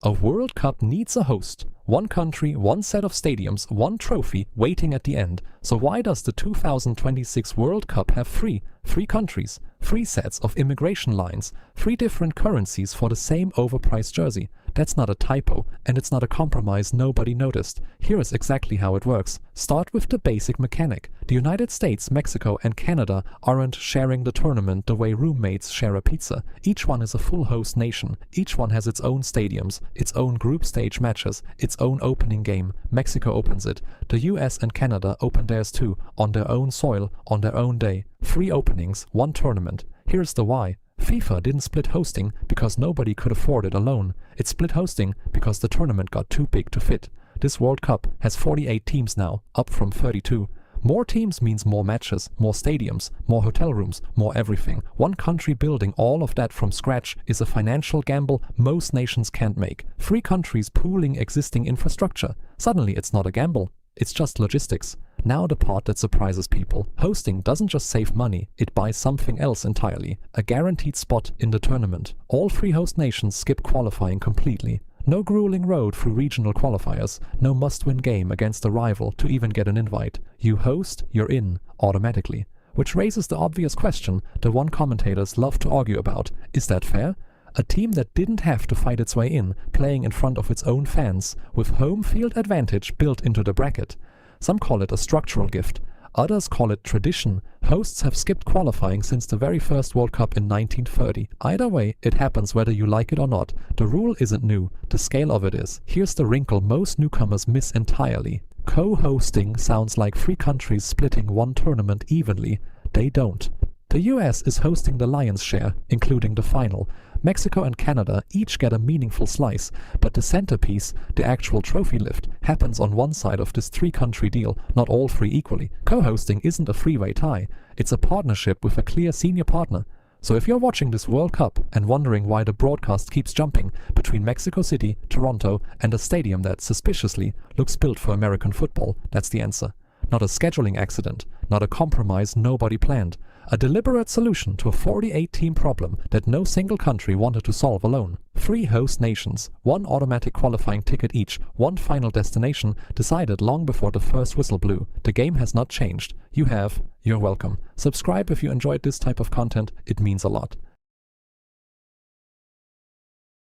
A World Cup needs a host. One country, one set of stadiums, one trophy waiting at the end. So why does the 2026 World Cup have three countries, three sets of immigration lines, three different currencies for the same overpriced jersey? That's not a typo, and it's not a compromise nobody noticed. Here is exactly how it works. Start with the basic mechanic. The United States, Mexico and Canada aren't sharing the tournament the way roommates share a pizza. Each one is a full host nation. Each one has its own stadiums, its own group stage matches, its own opening game. Mexico opens it. The US and Canada open theirs too, on their own soil, on their own day. 3 openings, 1 tournament. Here's the why. FIFA didn't split hosting because nobody could afford it alone. It split hosting because the tournament got too big to fit. This World Cup has 48 teams now, up from 32. More teams means more matches, more stadiums, more hotel rooms, more everything. One country building all of that from scratch is a financial gamble most nations can't make. 3 countries pooling existing infrastructure. Suddenly it's not a gamble, it's just logistics. Now the part that surprises people. Hosting doesn't just save money, it buys something else entirely. A guaranteed spot in the tournament. All 3 host nations skip qualifying completely. No grueling road through regional qualifiers, no must-win game against a rival to even get an invite. You host, you're in, automatically. Which raises the obvious question the one commentators love to argue about. Is that fair? A team that didn't have to fight its way in, playing in front of its own fans, with home field advantage built into the bracket. Some call it a structural gift. Others call it tradition. Hosts have skipped qualifying since the very first World Cup in 1930. Either way, it happens whether you like it or not. The rule isn't new, the scale of it is. Here's the wrinkle most newcomers miss entirely. Co-hosting sounds like 3 countries splitting one tournament evenly. They don't. The US is hosting the lion's share, including the final. Mexico and Canada each get a meaningful slice, but the centerpiece, the actual trophy lift, happens on one side of this 3-country deal, not all 3 equally. Co-hosting isn't a three-way tie, it's a partnership with a clear senior partner. So if you're watching this World Cup and wondering why the broadcast keeps jumping between Mexico City, Toronto, and a stadium that suspiciously looks built for American football, that's the answer. Not a scheduling accident, not a compromise nobody planned. A deliberate solution to a 48-team problem that no single country wanted to solve alone. 3 host nations, 1 automatic qualifying ticket each, 1 final destination, decided long before the first whistle blew. The game has not changed. You have. You're welcome. Subscribe if you enjoyed this type of content. It means a lot.